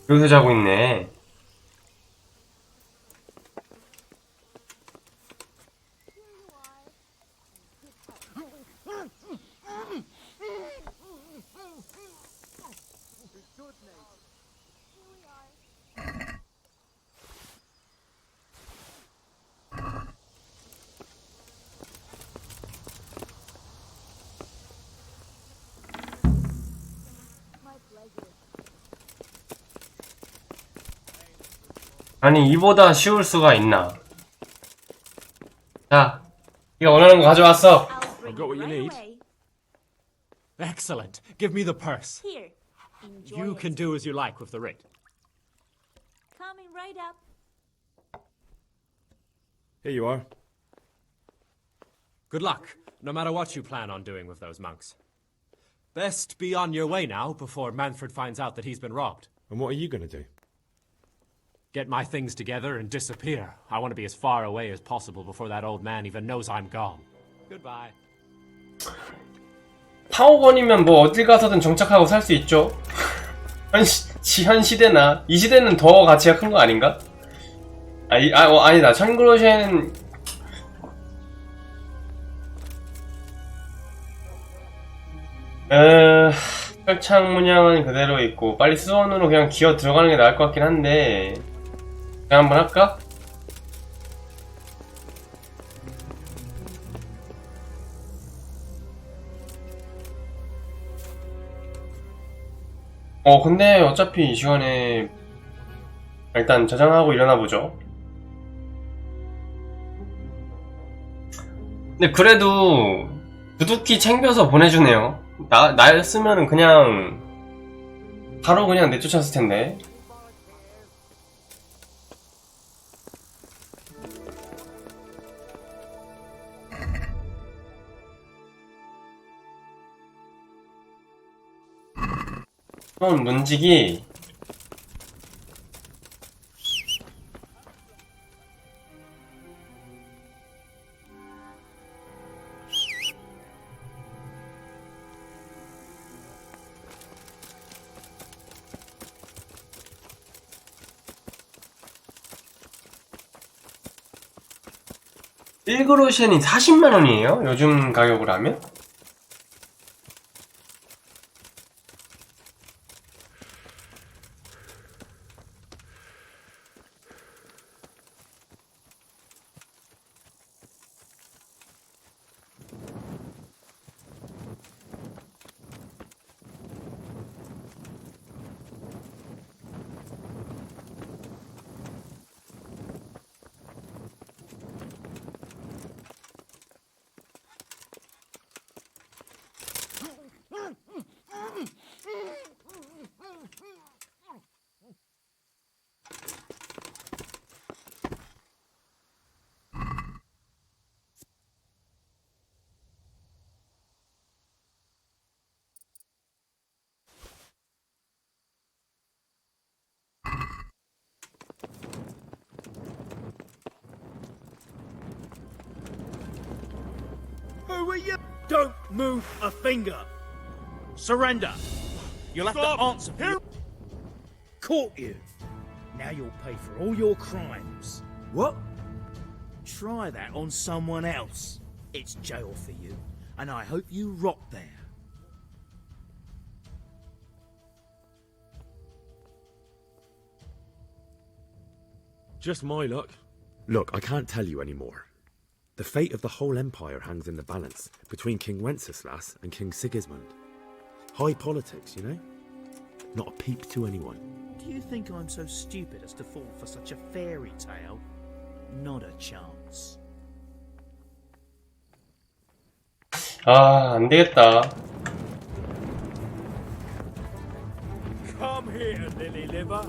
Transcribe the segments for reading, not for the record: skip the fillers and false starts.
여기서 자고 있네. 아니 이보다 쉬울 수가 있나. 자, 네가 원하는 거 가져왔어. I've got what you need. Excellent. Give me the purse. Here, enjoy You it. can do as you like with the writ. Coming right up. Here you are. Good luck, no matter what you plan on doing with those monks. Best be on your way now before Manfred finds out that he's been robbed. And what are you going to do? Get my things together and disappear. I want to be as far away as possible before that old man even knows I'm gone. Goodbye. 파워건이면 뭐 어딜 가서든 정착하고 살 수 있죠. 현 시대나 이 시대는 더 가치가 큰 거 아닌가? 아니다. 참고로셴 철창 문양은 그대로 있고 빨리 수원으로 그냥 기어 들어가는 게 나을 것 같긴 한데 그냥 한번 할까? 근데 어차피 이 시간에 일단 저장하고 일어나 보죠. 근데 그래도 두둑히 챙겨서 보내주네요. 나였으면 그냥 바로 그냥 내쫓았을 텐데. 문지기 일그로션이 40만원이에요? 요즘 가격으로 하면? Who are you? Don't move a finger. Surrender. You'll have to answer for your... Caught you. Now you'll pay for all your crimes. What? Try that on someone else. It's jail for you, and I hope you rot there. Just my luck. Look, I can't tell you anymore. The fate of the whole empire hangs in the balance between King Wenceslas and King Sigismund. High politics, you know? Not a peep to anyone. Do you think I'm so stupid as to fall for such a fairy tale? Not a chance. 안 되겠다. Come here, lily liver.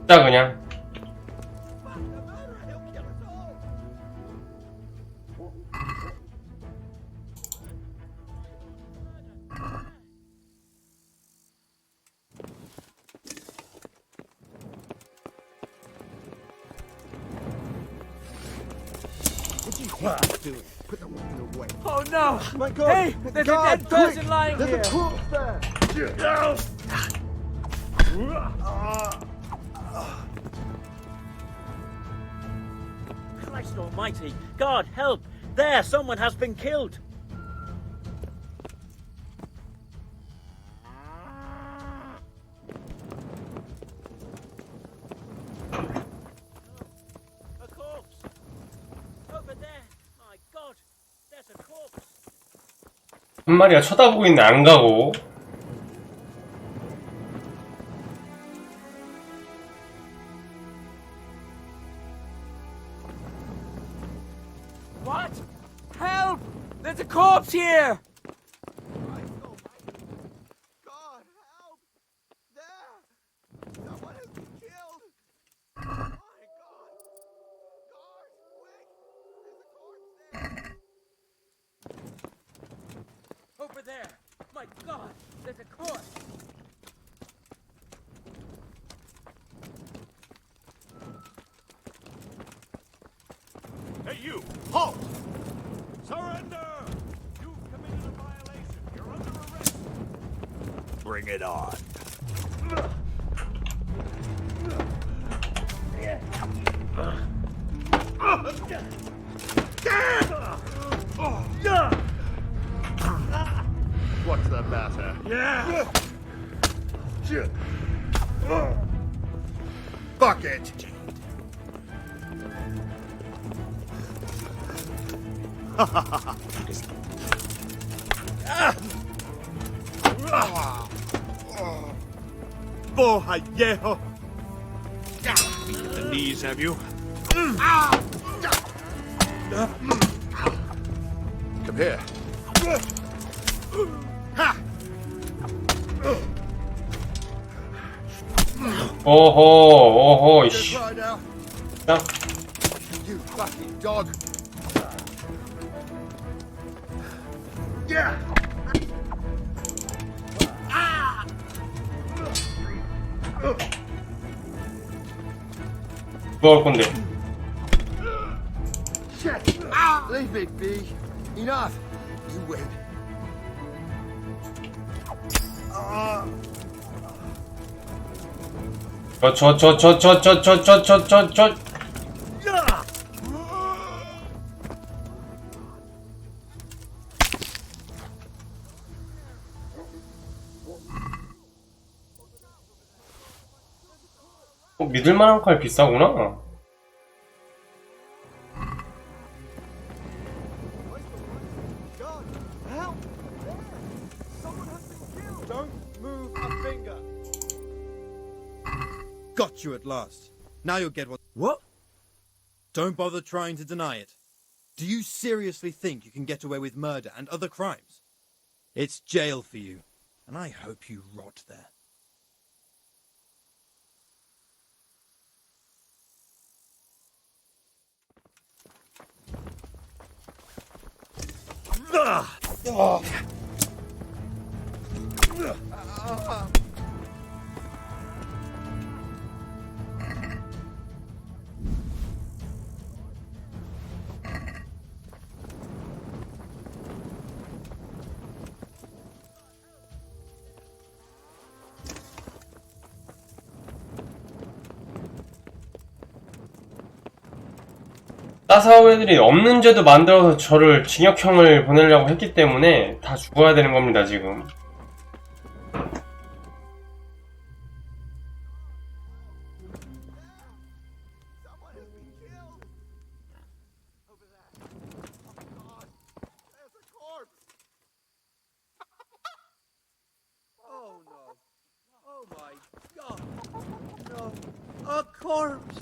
딱 그냥 Oh no! My God! Hey, there's a dead person lying here. There's a corpse there. Christ almighty! God help! There, someone has been killed! A corpse! Over there! My God! There's a corpse! 한 마리가 쳐다보고 있네. 안 가고. What? Help! There's a corpse here! God, help! There! Someone has been killed! Oh my God! Guard, quick! There's a corpse there! Over there! My God! There's a corpse! Hey, you! Halt! Surrender! You've committed a violation. You're under arrest. Bring it on. What's the matter? Yeah! Fuck it! Boja viejo! The knees, have you? Come here. 오호, 이씨. Right now, 야, you fucking dog! Yeah! 뭐 할 건데? Shit! Leave it be. Enough. You win. 저. 믿을만한 칼 비싸구나. God, help! Someone has been killed! Don't move a finger! Got you at last. Now you'll get what... What? Don't bother trying to deny it. Do you seriously think you can get away with murder and other crimes? It's jail for you, and I hope you rot there. 따사오 애들이 없는 죄도 만들어서 저를 징역형을 보내려고 했기 때문에 다 죽어야 되는 겁니다, 지금. Someone has been killed! Over there. Oh God! There's a corpse! Oh no! Oh my God! No! A corpse!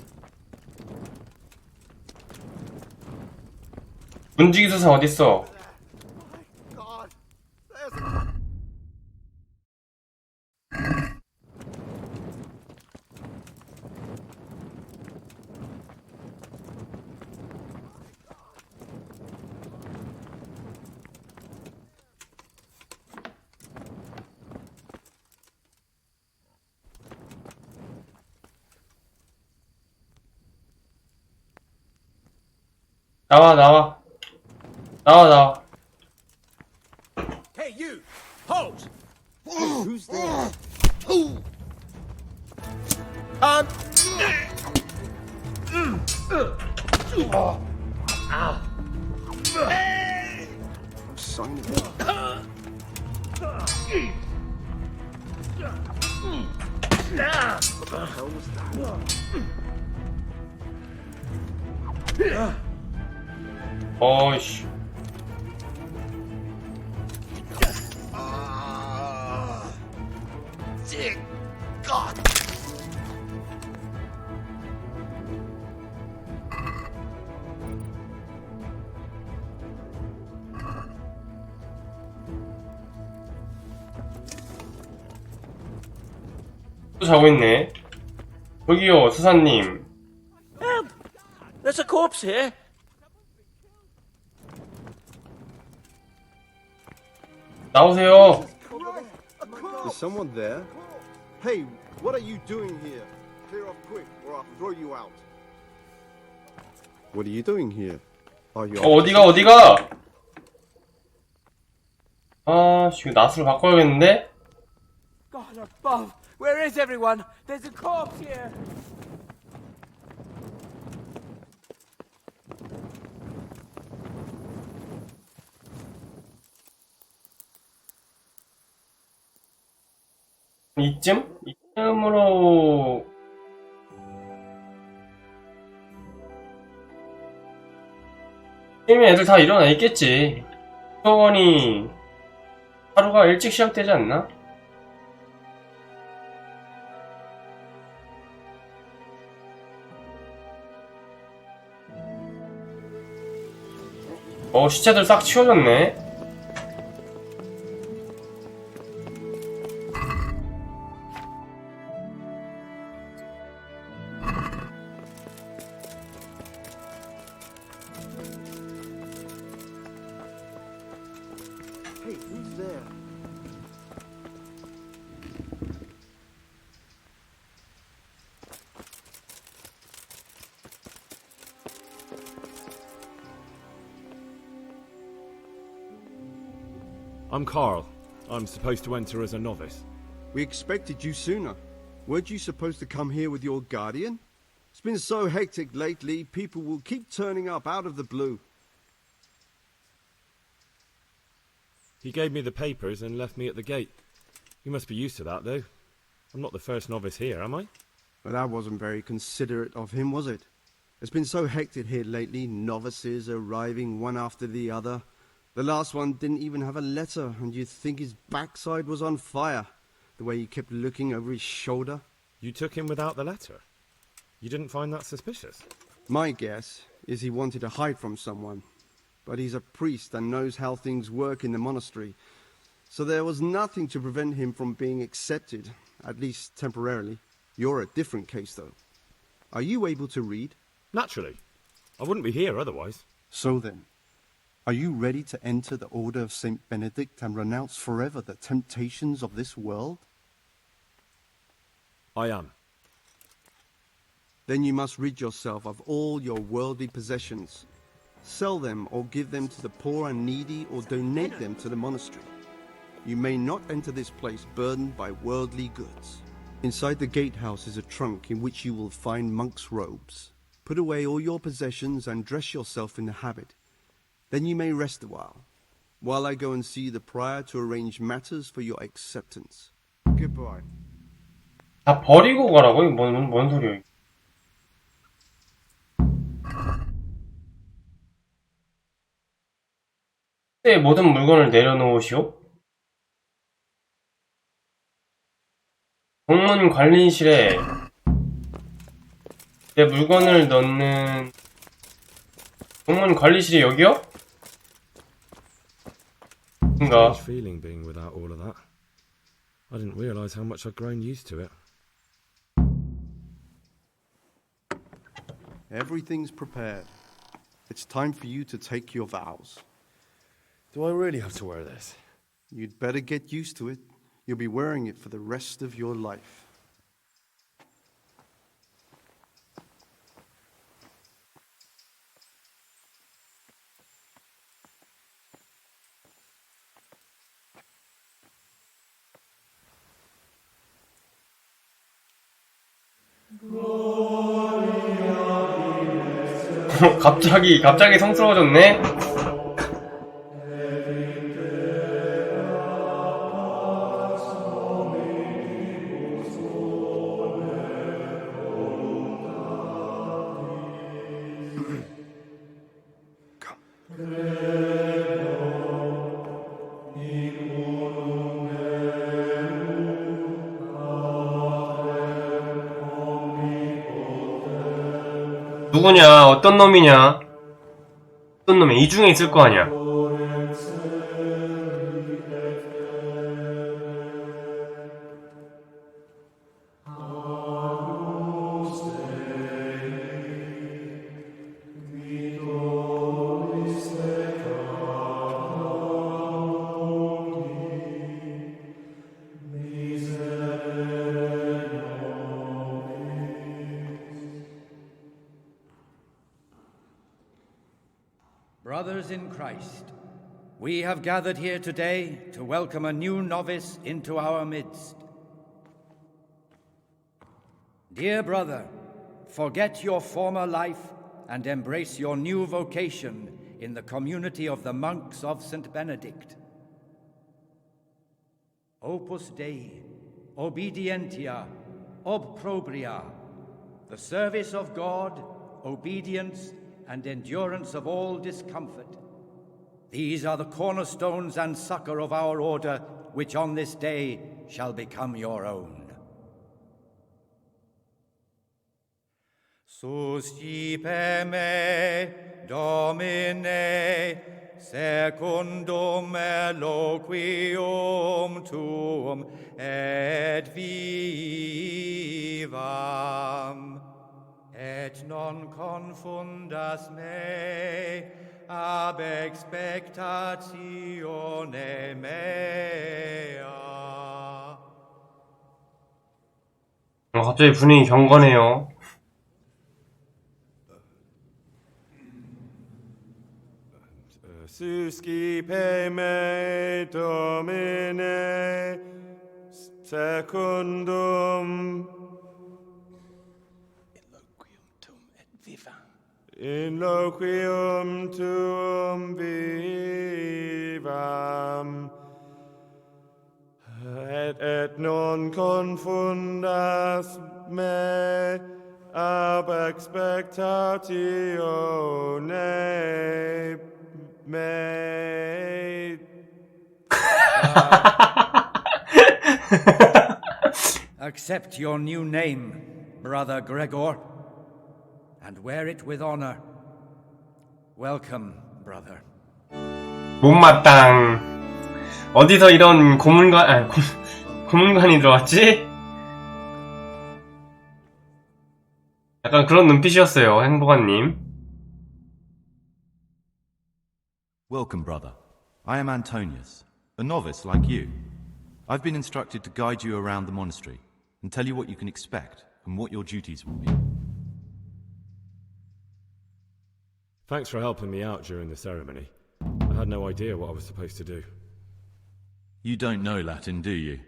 문지기수사 어딨어? My God! There's a... 나와. 나와. Hey, you! Halt! Who's there? I'm signing it. What the hell was that? 어이씨. Dear God! 또 자고 있네. 저기요, 수사님. There's a corpse here. 나오세요. Is someone there? Hey, what are you doing here? Clear off quick, or I'll throw you out. What are you doing here? Are you? 어디가? 아, 지금 낫으로 바꿔야겠는데? God above, where is everyone? There's a corpse here. 이쯤으로 게임에 애들 다 일어나 있겠지. 수업원이 하루가 일찍 시작되지 않나? 시체들 싹 치워졌네. Hey, who's there? I'm Carl. I'm supposed to enter as a novice. We expected you sooner. Weren't you supposed to come here with your guardian? It's been so hectic lately, people will keep turning up out of the blue. He gave me the papers and left me at the gate. You must be used to that, though. I'm not the first novice here, am I? But that wasn't very considerate of him, was it? It's been so hectic here lately, novices arriving one after the other. The last one didn't even have a letter, and you'd think his backside was on fire, the way he kept looking over his shoulder. You took him without the letter? You didn't find that suspicious? My guess is he wanted to hide from someone. But he's a priest and knows how things work in the monastery, so there was nothing to prevent him from being accepted, at least temporarily. You're a different case, though. Are you able to read? Naturally. I wouldn't be here otherwise. So then, are you ready to enter the Order of St. Benedict and renounce forever the temptations of this world? I am. Then you must rid yourself of all your worldly possessions. Sell them or give them to the poor and needy or donate them to the monastery. You may not enter this place burdened by worldly goods. Inside the gatehouse is a trunk in which you will find monk's robes. Put away all your possessions and dress yourself in the habit. Then you may rest a while I go and see the prior to arrange matters for your acceptance. Goodbye. 다 버리고 가라고? 이거 뭔 소리야? 이거. 네, 모든 물건을 내려놓으시오. 동문 관리실에 내 물건을 넣는 동문 관리실이 여기요? 뭔가 Strange feeling being without all of that. I didn't realise how much I'd grown used to it. Everything's prepared. It's time for you to take your vows. Do I really have to wear this? You'd better get used to it. You'll be wearing it for the rest of your life. 갑자기 성스러워졌네? 누구냐? 어떤 놈이냐? 어떤 놈이야? 이 중에 있을 거 아니야? Brothers in Christ, we have gathered here today to welcome a new novice into our midst. Dear brother, forget your former life and embrace your new vocation in the community of the monks of St. Benedict. Opus Dei, obedientia, obprobria, the service of God, obedience, and endurance of all discomfort. These are the cornerstones and succor of our order, which on this day shall become your own. Suscipe me, Domine, secundum eloquium tuum, et vivam. Et non confundas me ab expectatione mea. 갑자기 분위기 경건해요. Suscipe me, Domine, secundum in loquium tuum vivam, et non confundas me ab expectatione me. Accept your new name, Brother Gregor, and wear it with honor. Welcome, brother. 못마땅. 어디서 이런 고문관이 들어왔지? 약간 그런 눈빛이었어요, 행복한님. Welcome, brother. I am Antonius, a novice like you. I've been instructed to guide you around the monastery and tell you what you can expect and what your duties will be. Thanks for helping me out during the ceremony. I had no idea what I was supposed to do. You don't know Latin, do you?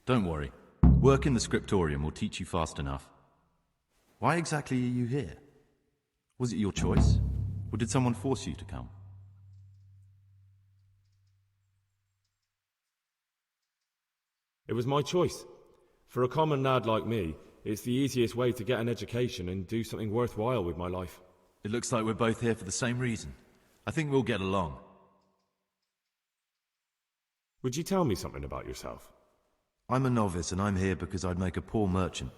Don't worry. Work in the scriptorium will teach you fast enough. Why exactly are you here? Was it your choice? Or did someone force you to come? It was my choice. For a common lad like me, it's the easiest way to get an education and do something worthwhile with my life. It looks like we're both here for the same reason. I think we'll get along. Would you tell me something about yourself? I'm a novice and I'm here because I'd make a poor merchant.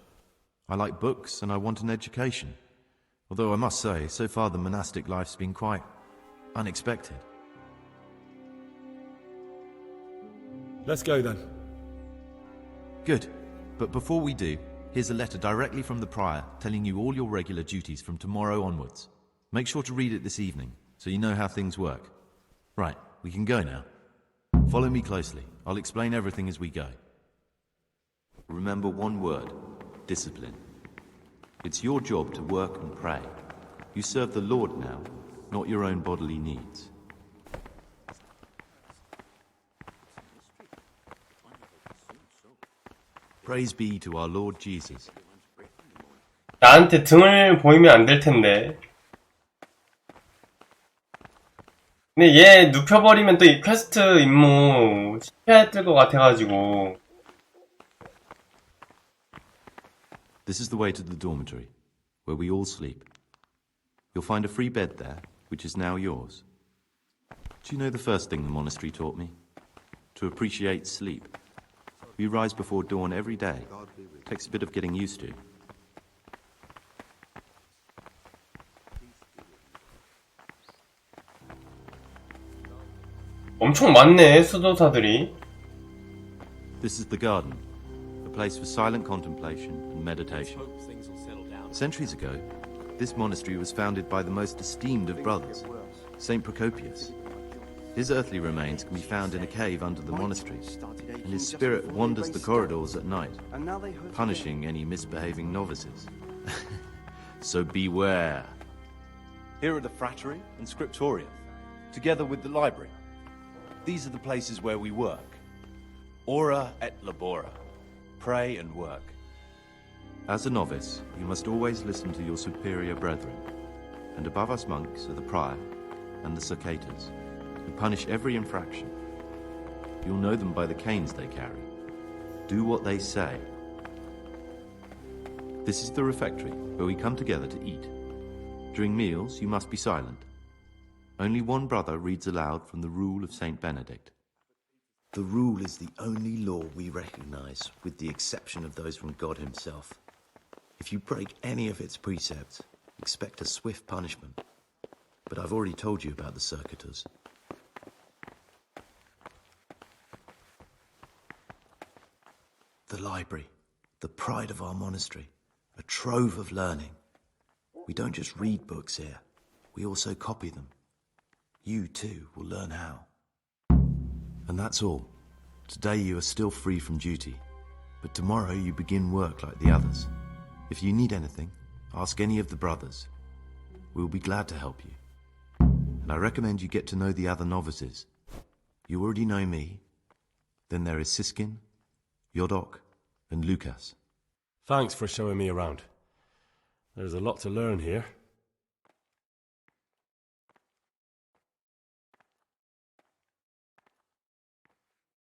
I like books and I want an education. Although I must say, so far the monastic life's been quite unexpected. Let's go then. Good. But before we do, here's a letter directly from the prior telling you all your regular duties from tomorrow onwards. Make sure to read it this evening so you know how things work. Right, we can go now. Follow me closely. I'll explain everything as we go. Remember one word: discipline. It's your job to work and pray. You serve the Lord now, not your own bodily needs. Praise be to our Lord Jesus. 나한테 등을 보이면 안 될 텐데. 근데 얘 눕혀버리면 또 이 퀘스트 임무 실패했을 것 같아가지고. This is the way to the dormitory, where we all sleep. You'll find a free bed there, which is now yours. Do you know the first thing the monastery taught me? To appreciate sleep. We rise before dawn every day. Takes a bit of getting used to. 엄청 많네, 수도사들이. This is the garden, a place for silent contemplation and meditation. Centuries ago, this monastery was founded by the most esteemed of brothers, Saint Procopius. His earthly remains can be found in a cave under the monastery, and his spirit wanders the corridors at night, punishing any misbehaving novices. So beware. Here are the frattery and scriptorium, together with the library. These are the places where we work. Ora et labora. Pray and work. As a novice, you must always listen to your superior brethren. And above us monks are the prior and the circators, who punish every infraction. You'll know them by the canes they carry. Do what they say. This is the refectory, where we come together to eat. During meals, you must be silent. Only one brother reads aloud from the Rule of Saint Benedict. The Rule is the only law we recognize, with the exception of those from God himself. If you break any of its precepts, expect a swift punishment. But I've already told you about the circuitors. The library, the pride of our monastery, a trove of learning. We don't just read books here, we also copy them. You too will learn how. And that's all. Today you are still free from duty, but tomorrow you begin work like the others. If you need anything, ask any of the brothers. We'll be glad to help you. And I recommend you get to know the other novices. You already know me. Then there is Siskin, Yodok, and Lucas. Thanks for showing me around. There's a lot to learn here.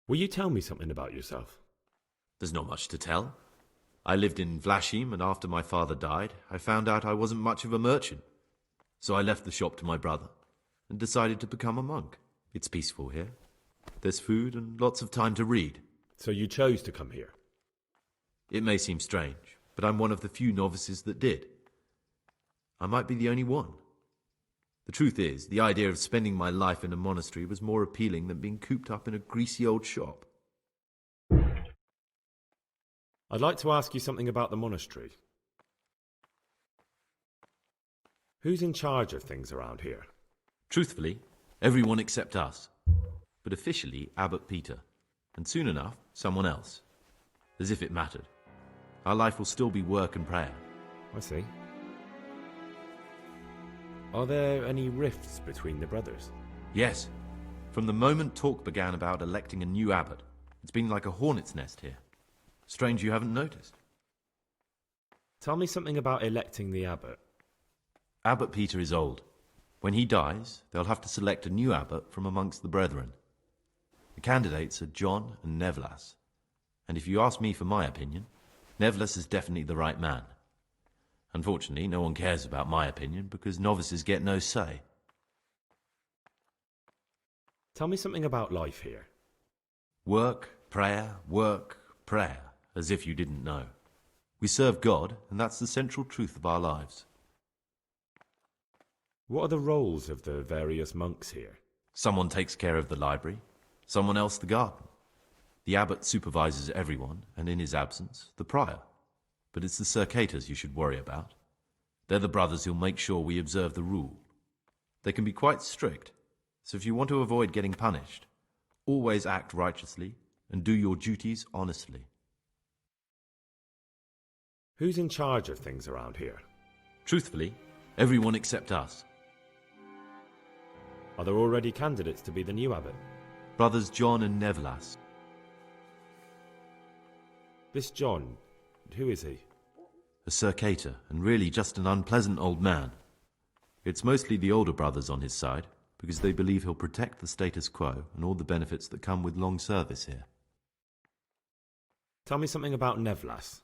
Will you tell me something about yourself? There's not much to tell. I lived in Vlashim, and after my father died, I found out I wasn't much of a merchant. So I left the shop to my brother and decided to become a monk. It's peaceful here. There's food and lots of time to read. So you chose to come here? It may seem strange, but I'm one of the few novices that did. I might be the only one. The truth is, the idea of spending my life in a monastery was more appealing than being cooped up in a greasy old shop. I'd like to ask you something about the monastery. Who's in charge of things around here? Truthfully, everyone except us. But officially, Abbot Peter. And soon enough, someone else. As if it mattered. Our life will still be work and prayer. I see. Are there any rifts between the brothers? Yes. From the moment talk began about electing a new abbot, it's been like a hornet's nest here. Strange you haven't noticed. Tell me something about electing the abbot. Abbot Peter is old. When he dies, they'll have to select a new abbot from amongst the brethren. The candidates are John and Nevlas. And if you ask me for my opinion, Nevlas is definitely the right man. Unfortunately, no one cares about my opinion because novices get no say. Tell me something about life here. Work, prayer, as if you didn't know. We serve God, and that's the central truth of our lives. What are the roles of the various monks here? Someone takes care of the library, someone else the garden. The abbot supervises everyone, and in his absence, the prior. But it's the circators you should worry about. They're the brothers who'll make sure we observe the rule. They can be quite strict, so if you want to avoid getting punished, always act righteously and do your duties honestly. Who's in charge of things around here? Truthfully, everyone except us. Are there already candidates to be the new abbot? Brothers John and Nevlas. This John, who is he? A circator, and really just an unpleasant old man. It's mostly the older brothers on his side, because they believe he'll protect the status quo and all the benefits that come with long service here. Tell me something about Nevlas.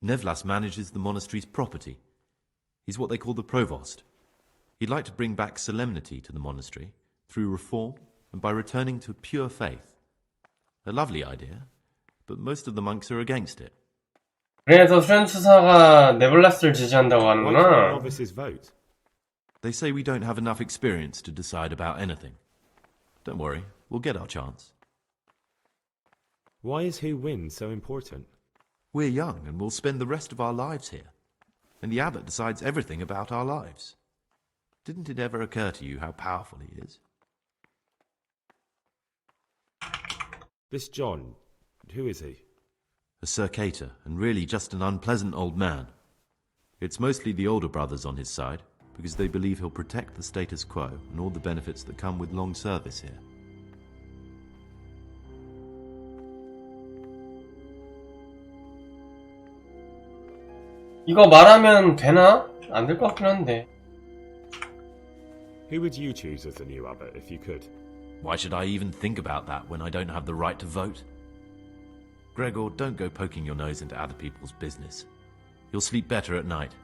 Nevlas manages the monastery's property. He's what they call the provost. He'd like to bring back solemnity to the monastery through reform and by returning to pure faith. A lovely idea, but most of the monks are against it. 그래서 수련수사가 네블라스를 지지한다고 Why can't 하는구나. novices vote? They say we don't have enough experience to decide about anything. Don't worry, we'll get our chance. Why is who wins so important? We're young and we'll spend the rest of our lives here. And the abbot decides everything about our lives. Didn't it ever occur to you how powerful he is? This John, who is he? A circator, and really just an unpleasant old man. It's mostly the older brothers on his side, because they believe he'll protect the status quo and all the benefits that come with long service here. 이거 말하면 되나? 안 될 것 같긴 한데. Who would you choose as the new abbot if you could? Why should I even think about that when I don't have the right to vote? Gregor, don't go poking your nose into other people's business. You'll sleep better at night.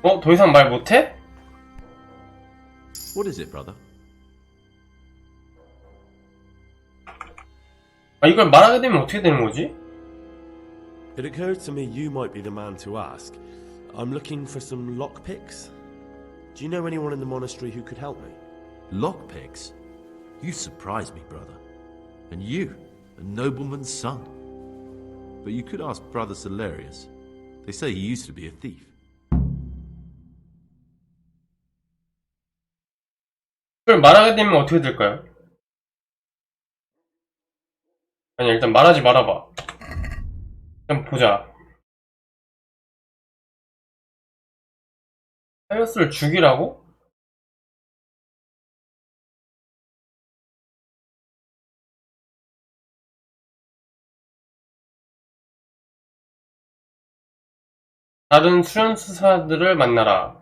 더 이상 말 못해? What is it, brother? 이걸 말하게 되면 어떻게 되는 거지? It occurred to me you might be the man to ask. I'm looking for some lockpicks. Do you know anyone in the monastery who could help me? Lockpicks? You surprise me, brother. And you, a nobleman's son. But you could ask Brother Salarius. They say he used to be a thief. 그걸 말하게 되면 어떻게 될까요? 아니 일단 말하지 말아봐. 일단 보자. 타이어스를 죽이라고? 다른 수련수사들을 만나라.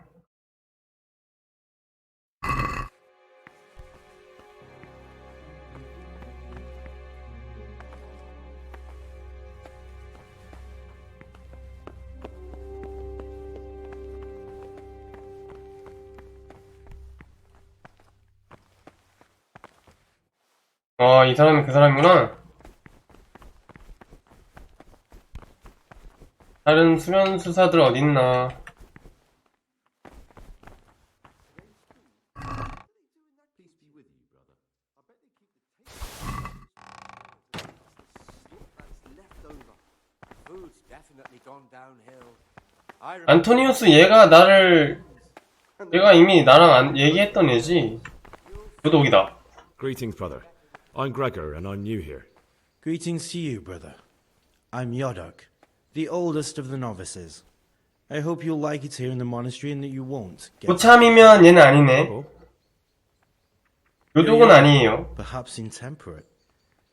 이 사람이 그 사람이구나. 다른 수련수사들 어딨나. 안토니우스 얘가 이미 나랑 얘기했던 애지. 부독이다. Greetings, brother. I'm Gregor, and I'm new here. Greetings to you, brother. I'm Yodok, the oldest of the novices. I hope you'll like it here in the monastery and that you won't get... 고참이면 얘는 아니네. 요독은 아니에요. Perhaps intemperate.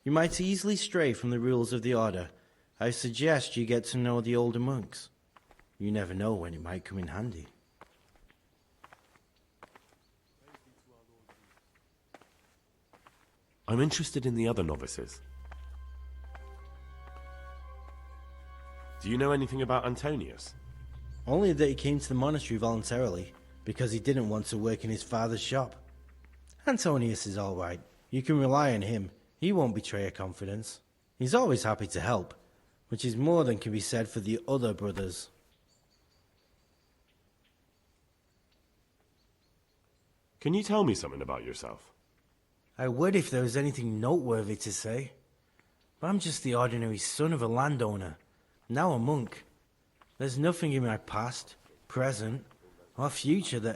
You might easily stray from the rules of the order. I suggest you get to know the older monks. You never know when it might come in handy. I'm interested in the other novices. Do you know anything about Antonius? Only that he came to the monastery voluntarily, because he didn't want to work in his father's shop. Antonius is all right. You can rely on him. He won't betray your confidence. He's always happy to help, which is more than can be said for the other brothers. Can you tell me something about yourself? I would if there was anything noteworthy to say. But I'm just the ordinary son of a landowner, now a monk. There's nothing in my past, present, or future that